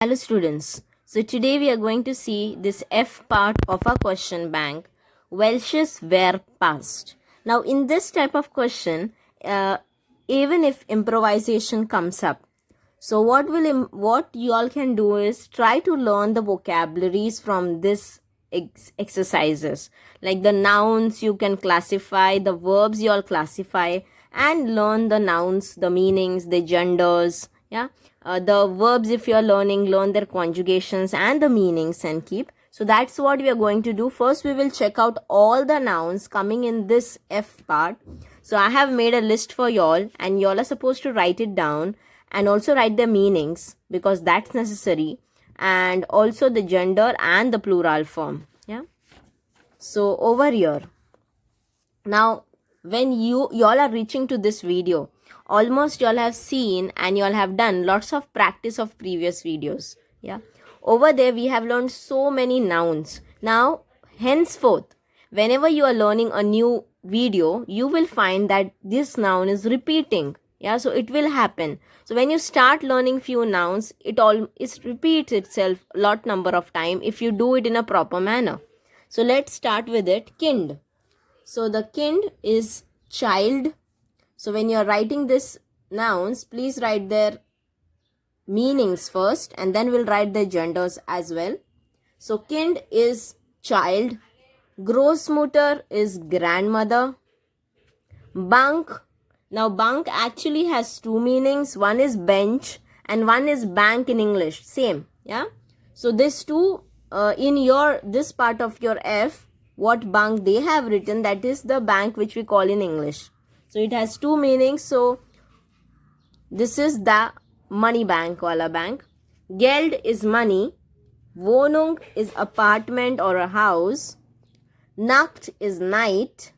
Hello students, so today we are going to see this F part of our question bank, Welches Verb passt. Now in this type of question, even if improvisation comes up, so what you all can do is try to learn the vocabularies from this exercises. Like the nouns you can classify, the verbs you all classify, and learn the nouns, the meanings, the genders, the verbs, if you are learn their conjugations and the meanings and keep. So that's what we are going to do. First we will check out all the nouns coming in this F part. So I have made a list for y'all, and y'all are supposed to write it down and also write the meanings because that's necessary, and also the gender and the plural form. So over here, now when y'all are reaching to this video, almost y'all have seen and y'all have done lots of practice of previous videos. Over there we have learned so many nouns. Now henceforth, whenever you are learning a new video, you will find that this noun is repeating. So it will happen. So when you start learning few nouns, it repeats itself lot number of time if you do it in a proper manner. So let's start with it. Kind. So the kind is child. So when you are writing this nouns, please write their meanings first and then we'll write their genders as well. So kind is child. Großmutter is grandmother. Bank. Now bank actually has two meanings. One is bench and one is bank in English. Same. So these two in this part of your F, what bank they have written, that is the bank which we call in English. So it has two meanings. So this is the money bank wala bank. Geld is money. Wohnung is apartment or a house. Nacht is night.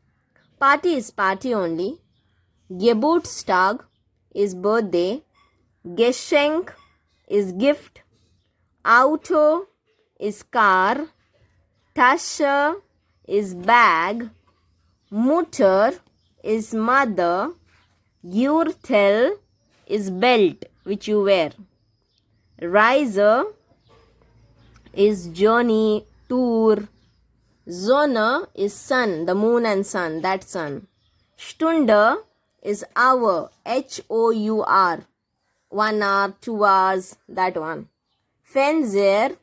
Party is party only. Geburtstag is birthday. Geschenk is gift. Auto is car. Tasche is bag. Mutter is mother. Gürtel is belt which you wear. Reise is journey, tour. Sonne is sun, the moon and sun, that sun. Stunde is hour, H-O-U-R, 1 hour, 2 hours, that one. Fernseher,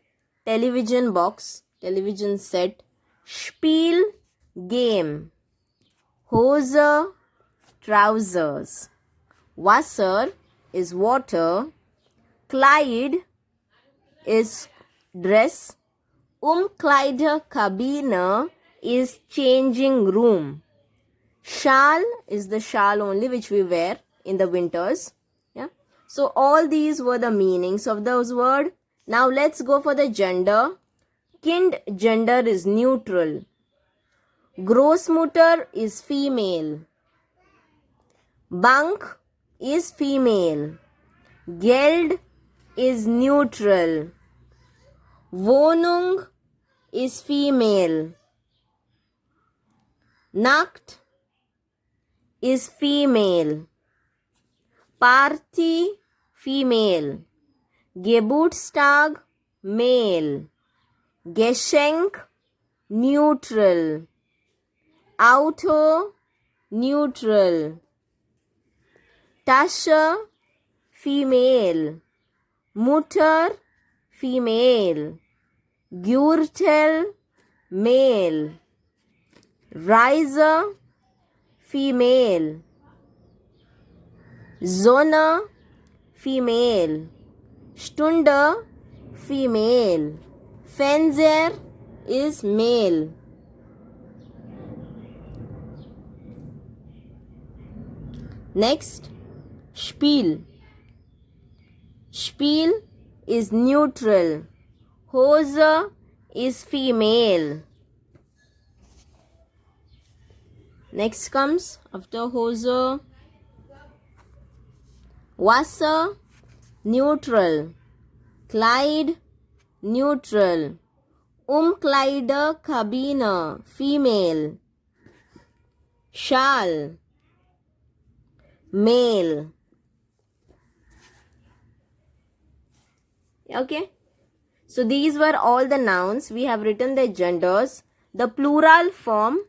television box, television set. Spiel, game. Hose, trousers. Wasser is water. Kleid is dress. Umkleidekabine is changing room. Schal is the shawl only which we wear in the winters. So all these were the meanings of those words. Now let's go for the gender. Kind gender is neutral. Großmutter is female. Bank is female. Geld is neutral. Wohnung is female. Nacht is female. Party female. Geburtstag male. Geschenk neutral. Auto neutral. Tasche female. Mutter female. Gürtel male. Reise female. Sonne female. Stunde female. Fernseher is male. Next, Spiel. Spiel is neutral. Hose is female. Next comes after hose, Wasser neutral. Kleid neutral. Umkleidekabine female. Schal male. Okay. So these were all the nouns. We have written their genders. The plural form,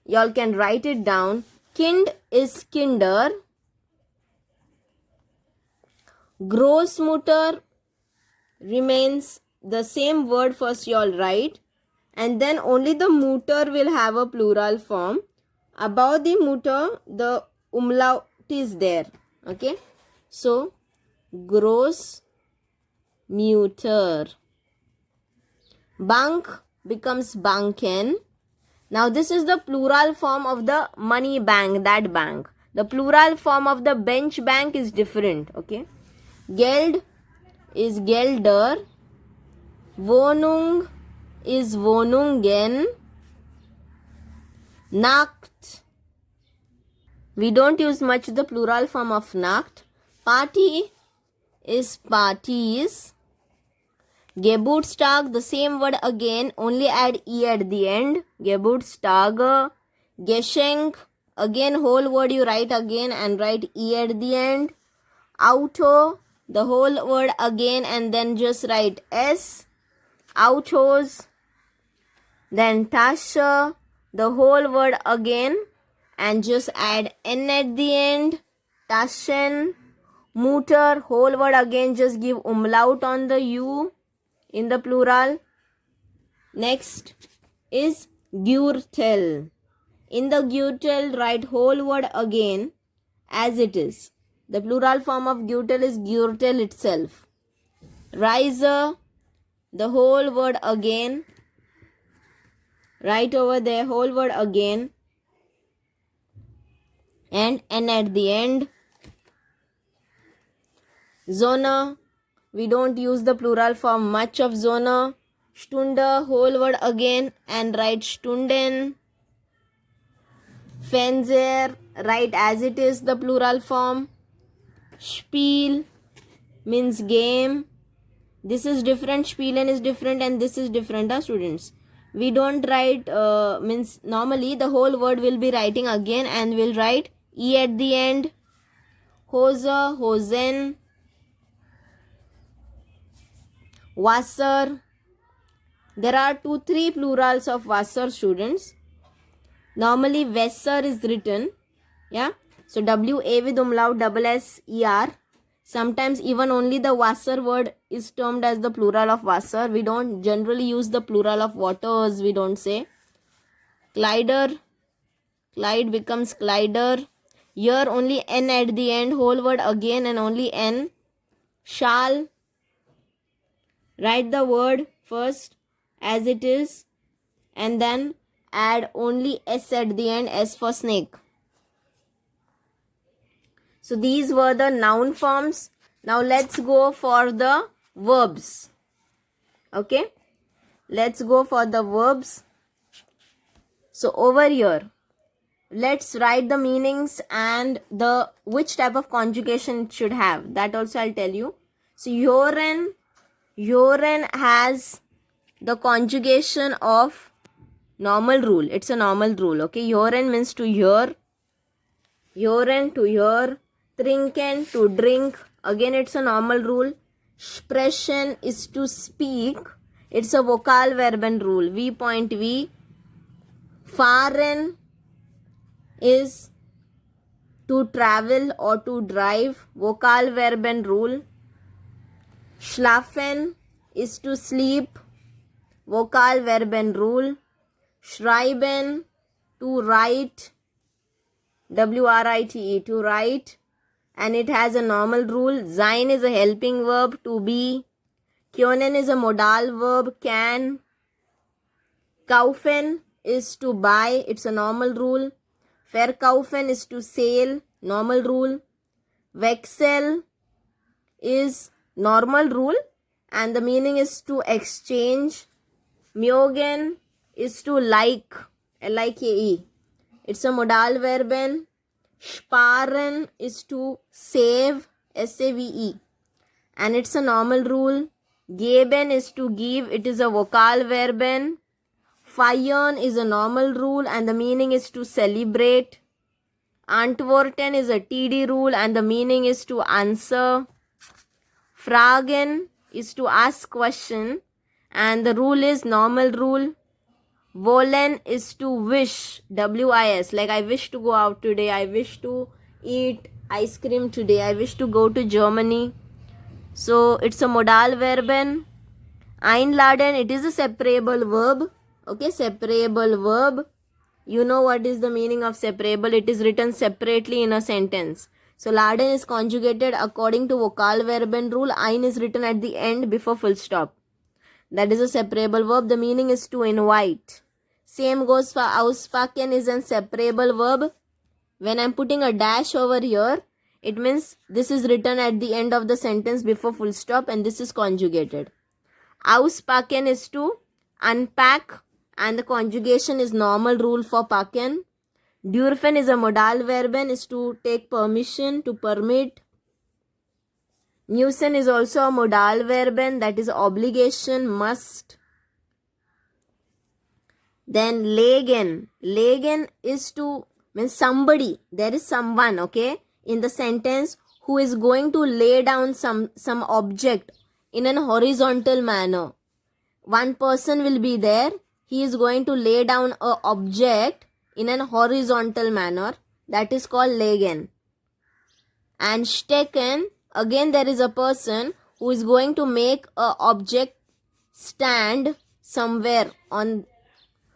y'all can write it down. Kind is kinder. Großmutter remains the same word first y'all write. And then only the Mutter will have a plural form. Above the Mutter, the umlaut is there. Okay. So, Großmutter. Bank becomes Banken. Now, this is the plural form of the money bank, that bank. The plural form of the bench bank is different. Okay. Geld is Gelder. Wohnung is Wohnungen. Nacht. We don't use much the plural form of Nacht. Party is parties. Geburtstag, the same word again, only add E at the end. Geburtstag. Geschenk, again whole word you write again and write E at the end. Auto, the whole word again and then just write S. Autos. Then Tasche, the whole word again and just add N at the end. Taschen. Mutter, whole word again, just give umlaut on the U in the plural. Next is Gürtel. In the Gürtel, write whole word again as it is. The plural form of Gürtel is Gürtel itself. Reise, the whole word again. Right over there, whole word again. And N at the end. Zone, we don't use the plural form much of Zone. Stunde, whole word again and write Stunden. Fernseher, write as it is the plural form. Spiel means game. This is different, Spielen is different and this is different, students. We don't write, means normally the whole word will be writing again and we'll write E at the end. Hose, Hosen. Wasser. There are 2-3 plurals of Wasser, students. Normally Wasser is written. Yeah. So W-A with umlaut, double S-E-R. Sometimes even only the Wasser word is termed as the plural of Wasser. We don't generally use the plural of waters. We don't say. Kleider. Clyde becomes Kleider. Here only N at the end. Whole word again and only N. Schal. Write the word first as it is and then add only S at the end, S for snake. So these were the noun forms. Now let's go for the verbs. Okay. Let's go for the verbs. So over here, let's write the meanings and the which type of conjugation it should have. That also I'll tell you. So Hören has the conjugation of normal rule. It's a normal rule. Okay. Hören means to hear. Hören to hear. Trinken to drink. Again it's a normal rule. Sprechen is to speak. It's a vocal verben rule. V.V. Fahren is to travel or to drive. Vocal verben rule. Schlafen is to sleep. Vocal verben rule. Schreiben to write. W-R-I-T-E to write. And it has a normal rule. Sein is a helping verb, to be. Können is a modal verb, can. Kaufen is to buy. It's a normal rule. Verkaufen is to sell. Normal rule. Wechsel is normal rule and the meaning is to exchange. Mögen is to like. L-I-K-E. It's a modal verben. Sparen is to save. S-A-V-E. And it's a normal rule. Geben is to give. It is a vocal verben. Feiern is a normal rule and the meaning is to celebrate. Antworten is a TD rule and the meaning is to answer. Fragen is to ask question, and the rule is normal rule. Wollen is to wish, W-I-S, like I wish to go out today, I wish to eat ice cream today, I wish to go to Germany. So it's a modal verben. Einladen, it is a separable verb. Okay, separable verb. You know what is the meaning of separable. It is written separately in a sentence. So laden is conjugated according to vocal verben rule. Ein is written at the end before full stop. That is a separable verb. The meaning is to invite. Same goes for auspacken is a separable verb. When I am putting a dash over here, it means this is written at the end of the sentence before full stop, and this is conjugated. Auspacken is to unpack, and the conjugation is normal rule for packen. Dürfen is a modal verben, is to take permission, to permit. Müssen is also a modal verben, that is obligation, must. Then legen. Legen is to means somebody. There is someone, okay, in the sentence who is going to lay down some object in an horizontal manner. One person will be there. He is going to lay down a object in an horizontal manner. That is called legen. And stecken, again there is a person who is going to make a object stand somewhere on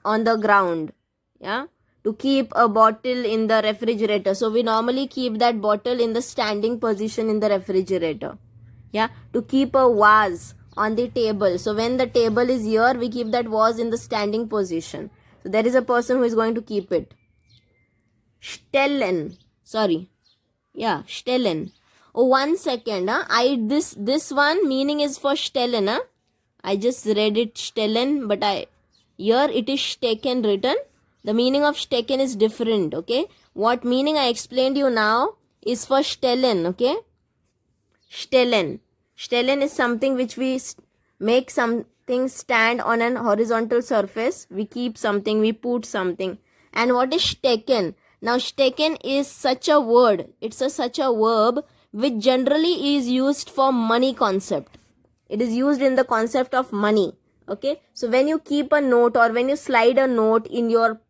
the ground. Yeah, to keep a bottle in the refrigerator. So we normally keep that bottle in the standing position in the refrigerator. Yeah, to keep a vase on the table. So when the table is here, we keep that vase in the standing position. So there is a person who is going to keep it. Stellen. Sorry. Yeah, stellen. Oh, 1 second. This one meaning is for stellen. I just read it stellen, but here it is stecken written. The meaning of stecken is different, okay? What meaning I explained you now is for stellen, okay? Stellen. Stellen is something which we make something stand on an horizontal surface. We keep something, we put something. And what is stecken? Now stecken is such a word. It's such a verb which generally is used for money concept. It is used in the concept of money. Okay, so when you keep a note or when you slide a note in your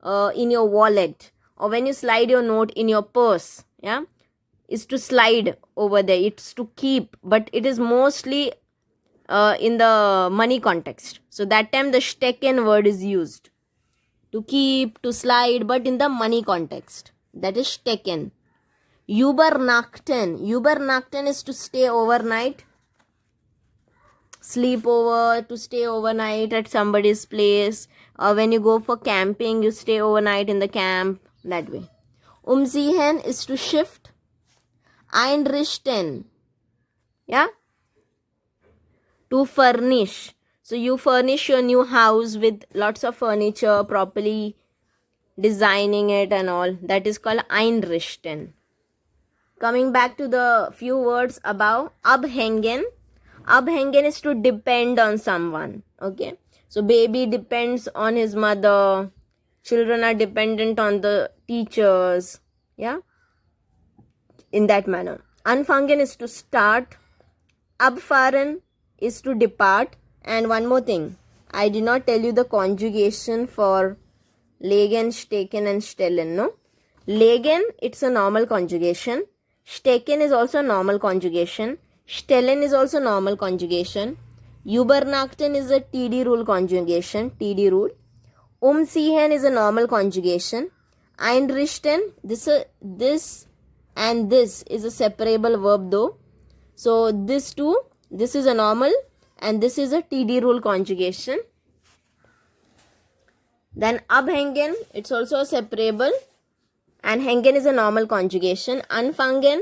wallet, or when you slide your note in your purse, yeah, is to slide over there. It's to keep, but it is mostly in the money context. So that time the stecken word is used to keep, to slide, but in the money context. That is stecken. Übernachten. Übernachten is to stay overnight. Sleep over, to stay overnight at somebody's place. Or when you go for camping, you stay overnight in the camp. That way. Umziehen is to shift. Einrichten. Yeah? To furnish. So you furnish your new house with lots of furniture, properly designing it and all. That is called einrichten. Coming back to the few words above. Abhängen. Abhängen is to depend on someone. Okay. So baby depends on his mother. Children are dependent on the teachers. Yeah. In that manner. Anfangen is to start. Abfahren is to depart. And one more thing. I did not tell you the conjugation for legen, stecken and stellen. No. Legen, it's a normal conjugation. Stecken is also a normal conjugation. Stellen is also normal conjugation. Übernachten is a TD rule conjugation. TD rule. Umziehen is a normal conjugation. Einrichten, this and this is a separable verb though. So this two, this is a normal and this is a TD rule conjugation. Then abhängen, it's also a separable, and hängen is a normal conjugation. Anfangen,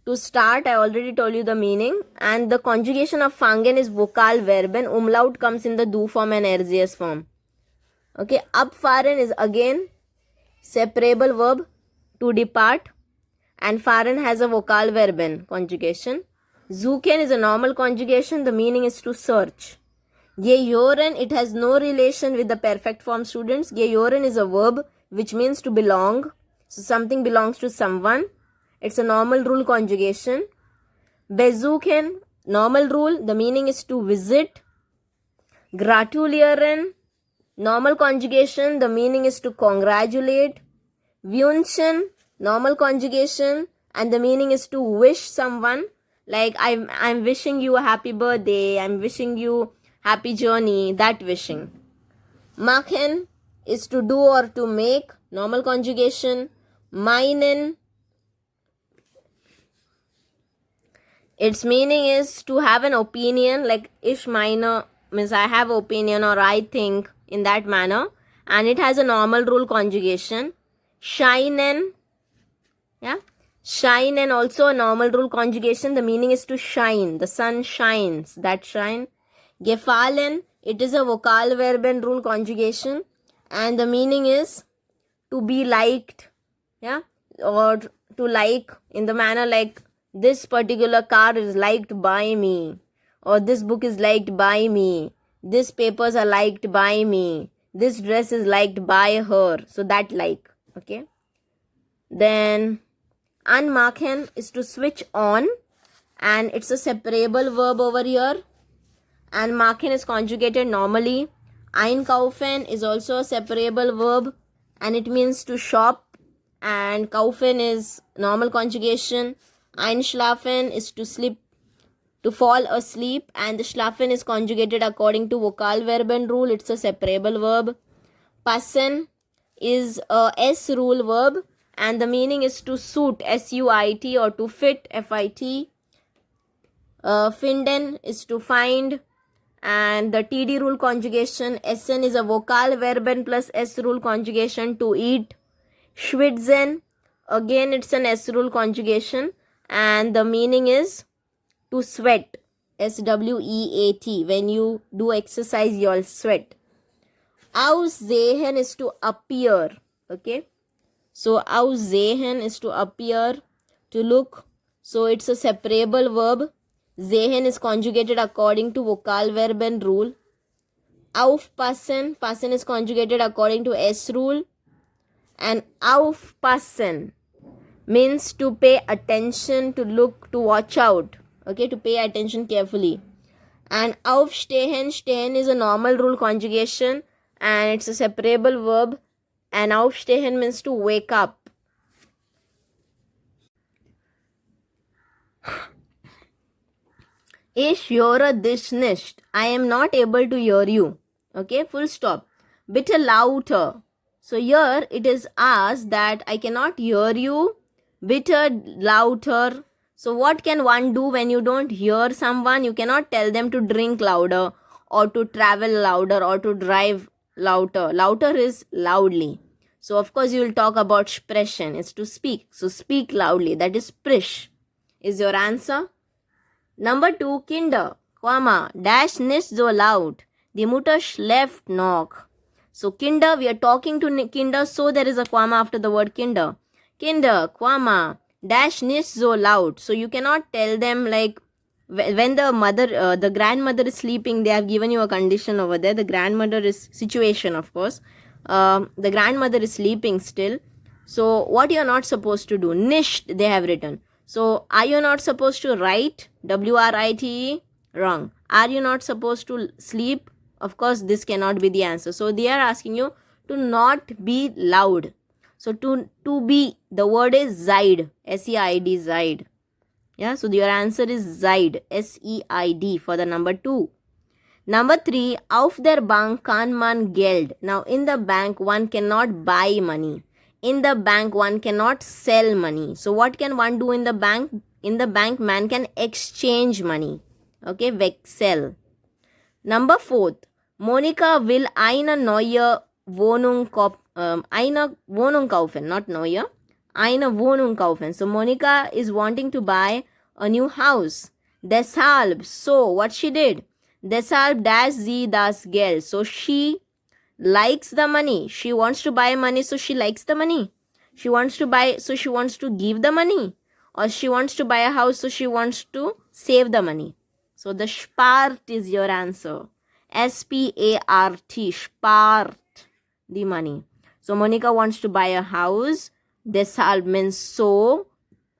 to start, I already told you the meaning. And the conjugation of fangen is vocal verben. Umlaut comes in the do form and RGS form. Okay, abfahren is again separable verb, to depart. And fahren has a vocal verben conjugation. Suchen is a normal conjugation. The meaning is to search. Gehören, it has no relation with the perfect form, students. Gehören is a verb which means to belong. So something belongs to someone. It's a normal rule conjugation. Besuchen, normal rule, the meaning is to visit. Gratulieren, normal conjugation, the meaning is to congratulate. Wünschen, normal conjugation, and the meaning is to wish someone. Like I'm wishing you a happy birthday, I'm wishing you happy journey, that wishing. Machen is to do or to make, normal conjugation. Meinen, its meaning is to have an opinion, like ich meine means I have opinion or I think, in that manner, and it has a normal rule conjugation. Scheinen, yeah, shine, also a normal rule conjugation, the meaning is to shine, the sun shines, that shine. Gefallen, it is a vocal verb and rule conjugation, and the meaning is to be liked, yeah, or to like in the manner like this particular car is liked by me, or this book is liked by me, these papers are liked by me, this dress is liked by her, so that like, okay. Then anmachen is to switch on, and it's a separable verb over here. Anmachen is conjugated normally. Einkaufen is also a separable verb, and it means to shop, and kaufen is normal conjugation. Einschlafen is to sleep, to fall asleep, and the schlafen is conjugated according to vocal verb and rule, it's a separable verb. Passen is a S rule verb, and the meaning is to suit, S-U-I-T, or to fit, F-I-T. Finden is to find, and the TD rule conjugation. Essen is a vocal verb and plus S rule conjugation, to eat. Schwitzen, again it's an S rule conjugation, and the meaning is to sweat, S-W-E-A-T. When you do exercise, you'll sweat. Aussehen is to appear, okay. So aussehen is to appear, to look. So it's a separable verb. Sehen is conjugated according to vocal verb and rule. Aufpassen, passen is conjugated according to S rule. And aufpassen means to pay attention, to look, to watch out, okay, to pay attention carefully. And aufstehen, stehen is a normal rule conjugation, and it's a separable verb. And aufstehen means to wake up. Ich höre dich nicht. I am not able to hear you. Okay, full stop. Bitte lauter. So here it is asked that I cannot hear you. Bitte lauter. So what can one do when you don't hear someone? You cannot tell them to drink louder, or to travel louder, or to drive louder. Louder is loudly. So of course you will talk about sprechen, is to speak. So speak loudly, that is sprich, is your answer. Number 2, Kinder, comma, dash nicht so laut. Die Mutter schläft noch. So Kinder, we are talking to Kinder, so there is a comma after the word Kinder. Kinder, comma, dash nicht so laut. So you cannot tell them, like when the mother, the grandmother is sleeping, they have given you a condition over there. The grandmother is, situation of course, the grandmother is sleeping still. So what you are not supposed to do? Nicht, they have written. So are you not supposed to write? W-R-I-T-E? Wrong. Are you not supposed to sleep? Of course this cannot be the answer. So they are asking you to not be loud. So to be, the word is Seid, S-E-I-D, Seid. Yeah, so your answer is Seid, S-E-I-D, for the number 2. Number 3, auf der Bank kann man Geld. Now in the bank one cannot buy money. In the bank one cannot sell money. So what can one do in the bank? In the bank man can exchange money. Okay, Wechsel. Number 4, Monika will eine neue Wohnung eine Wohnung kaufen, not neue, eine Wohnung kaufen. So Monika is wanting to buy a new house. Deshalb, so what she did? Deshalb dash sie das Geld. So she likes the money. She wants to buy money, so she likes the money. She wants to buy, so she wants to give the money. Or she wants to buy a house, so she wants to save the money. So the spart is your answer. S-P-A-R-T, spart, the money. So Monica wants to buy a house. Deshalb means so.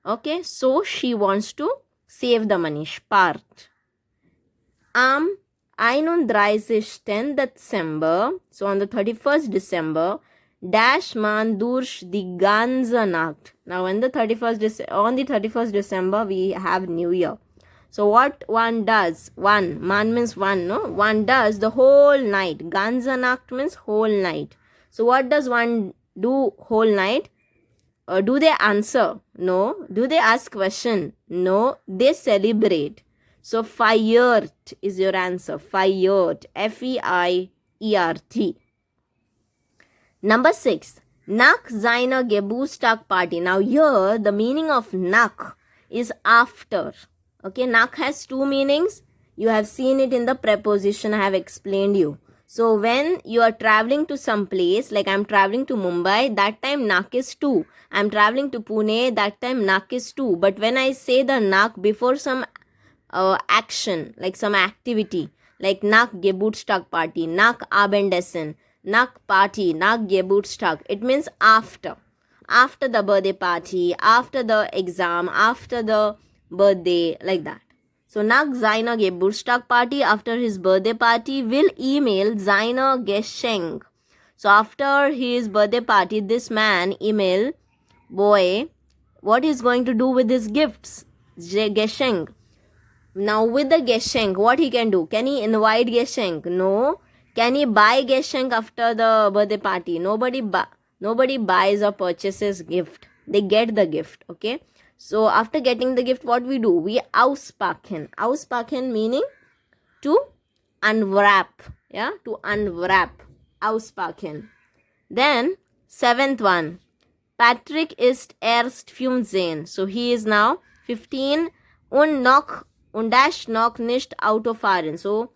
Okay, so she wants to save the money, spart. Am 31. Dezember, so on the 31st December, dash man durch die ganze Nacht. Now on the 31st December we have New Year. So what one does, man means one, no? One does the whole night. Ganze Nacht means whole night. So what does one do whole night? Do they answer? No. Do they ask question? No. They celebrate. So feiert is your answer. Feiert. F-E-I-E-R-T. Number 6. Nach seiner Geburtstag party. Now here the meaning of nach is after. Okay, nach has two meanings. You have seen it in the preposition I have explained you. So when you are traveling to some place, like I am traveling to Mumbai, that time nach is to. I am traveling to Pune, that time nach is to. But when I say the nach before some action, like some activity, like nach Geburtstag party, nach Abendessen, nach party, nach Geburtstag, it means after. After the birthday party, after the exam, after the birthday, like that. So nach seiner Geburtstag party, after his birthday party, will email seine Geschenk. So after his birthday party, this man email boy what he's going to do with his gifts. Geschenk. Now with the Geschenk, what he can do? Can he invite Geschenk? No. Can he buy Geschenk after the birthday party? Nobody buys or purchases gift. They get the gift. Okay. So after getting the gift, what we do? We auspacken. Auspacken meaning to unwrap. Yeah, to unwrap. Auspacken. Then 7th one. Patrick ist erst 15. So he is now 15 und dash noch nicht Auto fahren. So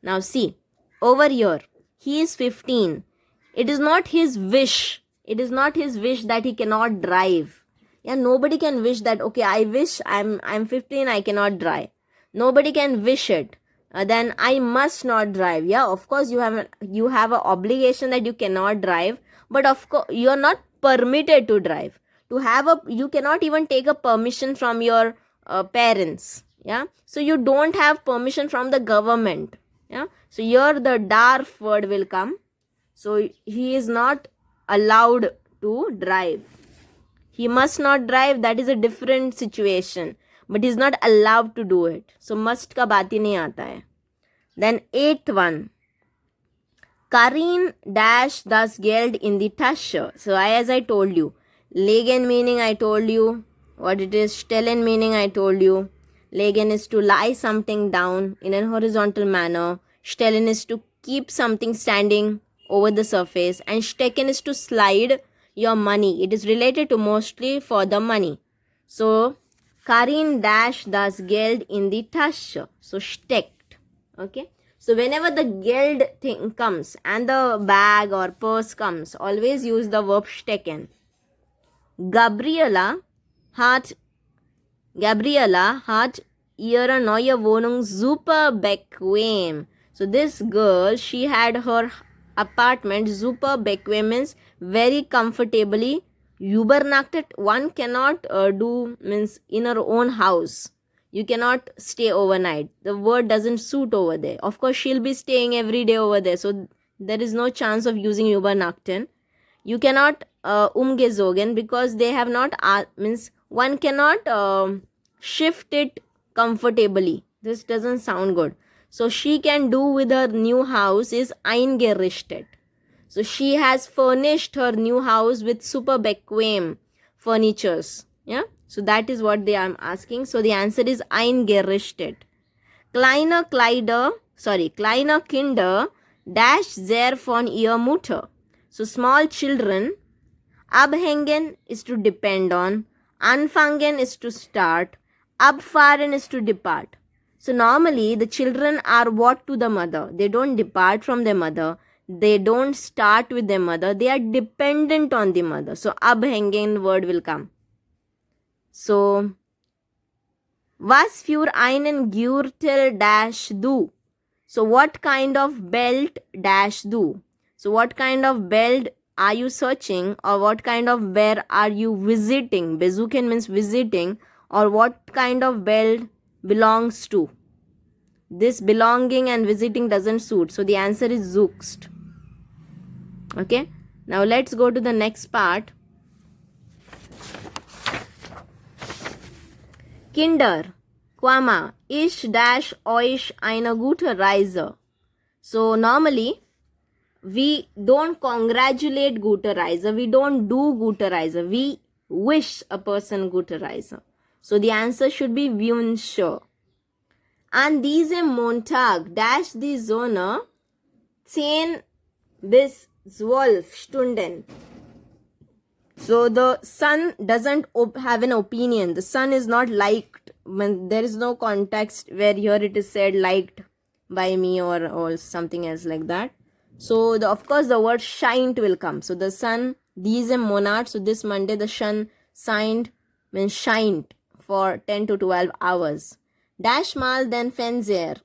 now see, over here, he is 15. It is not his wish. It is not his wish that he cannot drive. Yeah, nobody can wish that, okay, I wish I'm 15, I cannot drive. Nobody can wish it. Then I must not drive. Yeah, of course you have an obligation that you cannot drive, but of course you are not permitted to drive. You cannot even take a permission from your parents. Yeah, so you don't have permission from the government. Yeah, so here the darf word will come. So he is not allowed to drive. He must not drive, that is a different situation. But he is not allowed to do it. So must ka baat hi nahi aata hai. Then 8th one. Karin dash das Geld in die Tasche. So as I told you. Legen meaning I told you. What it is. Stellen meaning I told you. Legen is to lie something down in a horizontal manner. Stellen is to keep something standing over the surface. And stecken is to slide your money. It is related to mostly for the money. So Karin dash das Geld in die Tasche. So steckt. Okay. So whenever the Geld thing comes and the bag or purse comes, always use the verb stecken. Gabriela hat ihre neue Wohnung super bequem. So this girl, she had her apartment super bequem means very comfortably. Übernachtet, one cannot do means in her own house. You cannot stay overnight. The word doesn't suit over there. Of course, she'll be staying every day over there. So there is no chance of using übernachten. You cannot umgezogen because they have not means one cannot shift it comfortably. This doesn't sound good. So she can do with her new house is eingerichtet. So she has furnished her new house with super bequem furnitures. Yeah. So that is what they are asking. So the answer is eingerichtet. Kleine Kinder dash sehr von ihr Mutter. So small children, abhängen is to depend on, anfangen is to start, abfahren is to depart. So normally the children are what to the mother? They don't depart from their mother. They don't start with their mother. They are dependent on the mother. So abhängen word will come. So was für einen Gürtel dash du? So what kind of belt dash du? So what kind of belt are you searching, or what kind of bear are you visiting? Besuchen means visiting, or what kind of belt belongs to. this belonging and visiting doesn't suit. So the answer is suchst. Okay. Now let's go to the next part. Kinder, ich dash euch eine gute Reise. So normally we don't congratulate gute Reise. We don't do gute Reise. We wish a person gute Reise. So the answer should be wünsche. An diesem Montag dash die Sonne 10 bis 12 Stunden. So the sun doesn't have an opinion. The sun is not liked. There is no context where here it is said liked by me or something else like that. So of course the word shined will come. So the sun, diesem Monat, so this Monday the sun means shined for 10 to 12 hours. Dash mal den Fernseher.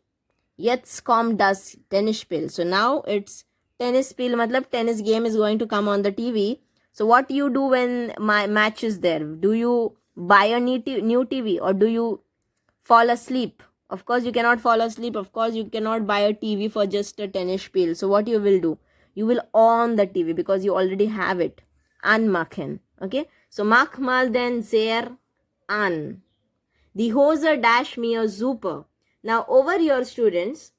Jetzt kommt das Tennisspiel. So now it's tennis spiel, matlab tennis game is going to come on the TV. So what you do when my match is there? Do you buy a new TV or do you fall asleep? Of course you cannot fall asleep. Of course you cannot buy a TV for just a tennis spiel. So what you will do? You will on the TV because you already have it. Anmachen. Okay. So mach mal den sehr an. Die Hose dash mir super. Now over here students,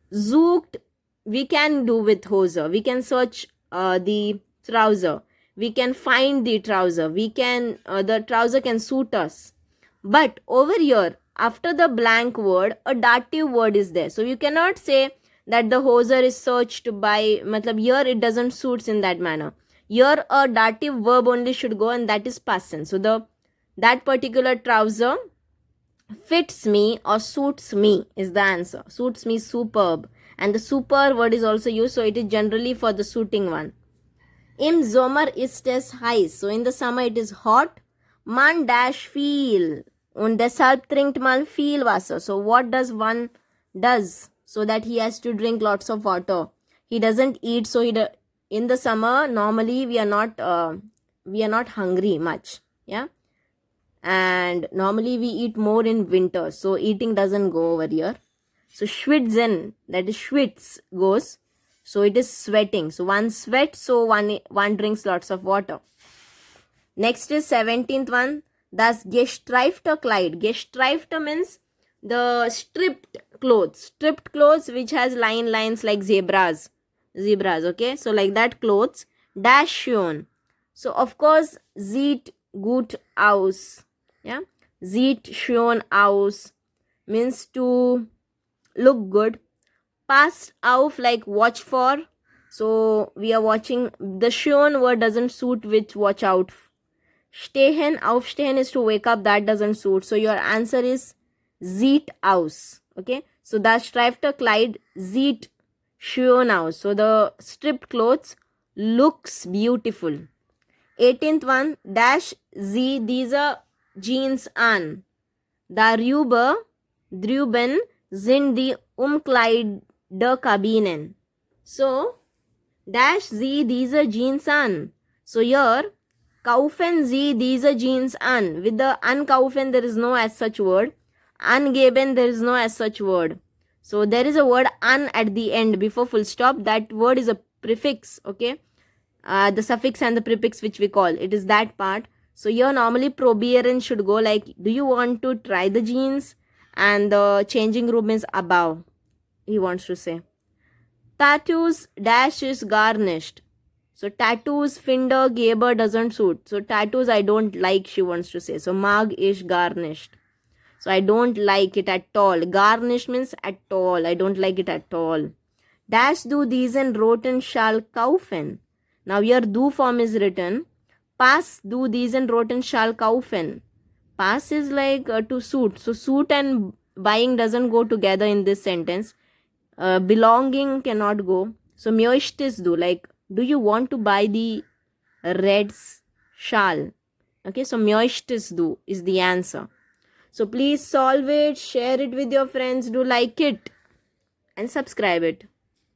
sucht we can do with Hose. We can search the trouser. We can find the trouser. We can the trouser can suit us. But over here, after the blank word, a dative word is there. So you cannot say that the hoser is searched by, matlab here it doesn't suits in that manner. Here a dative verb only should go and that is passen. So that particular trouser fits me or suits me is the answer. Suits me superb. And the super word is also used. So it is generally for the suiting one. Im Sommer ist es heiß. So in the summer it is hot. Man dash viel. Und deshalb trinkt man viel Wasser. So what does one does? So that he has to drink lots of water. He doesn't eat. So in the summer normally we are not hungry much. Yeah. And normally we eat more in winter. So eating doesn't go over here. So schwitzen, that is schwitz goes. So it is sweating. So one sweats, so one drinks lots of water. Next is 17th one. Das gestreifte Kleid. Gestreifte means the stripped clothes. Stripped clothes which has lines like zebras. Okay. So like that clothes. Dash schön. So of course sieht gut aus. Yeah. Sieht schön aus means to look good. Passt auf like watch for. So we are watching. The schön word doesn't suit with watch out. Stehen, aufstehen is to wake up. That doesn't suit. So your answer is sieht aus. Okay. So das streifte Kleid sieht schön aus. So the stripped clothes looks beautiful. 18th one. Dash sie diese Jeans an. Drüben sind die Umkleidekabinen. So, dash sie diese Jeans an. So here, kaufen sie diese Jeans an. With the unkaufen, there is no as such word. Angeben, there is no as such word. So, there is a word an at the end before full stop. That word is a prefix, okay? The suffix and the prefix which we call. It is that part. So, here normally probieren should go like, do you want to try the jeans? And the changing room is above. He wants to say. Tattoos dash is garnished. So tattoos, Finder, Geber doesn't suit. So tattoos I don't like, she wants to say. So mag is garnished. So I don't like it at all. Garnished means at all. I don't like it at all. Dash du diesen roten Schal kaufen. Now here do form is written. Pass du diesen roten Schal kaufen. Pass is like to suit. So suit and buying doesn't go together in this sentence. Belonging cannot go. So möchtest du, like, do you want to buy the red shawl? Okay, so möchtest du is the answer. So please solve it, share it with your friends, do like it and subscribe it.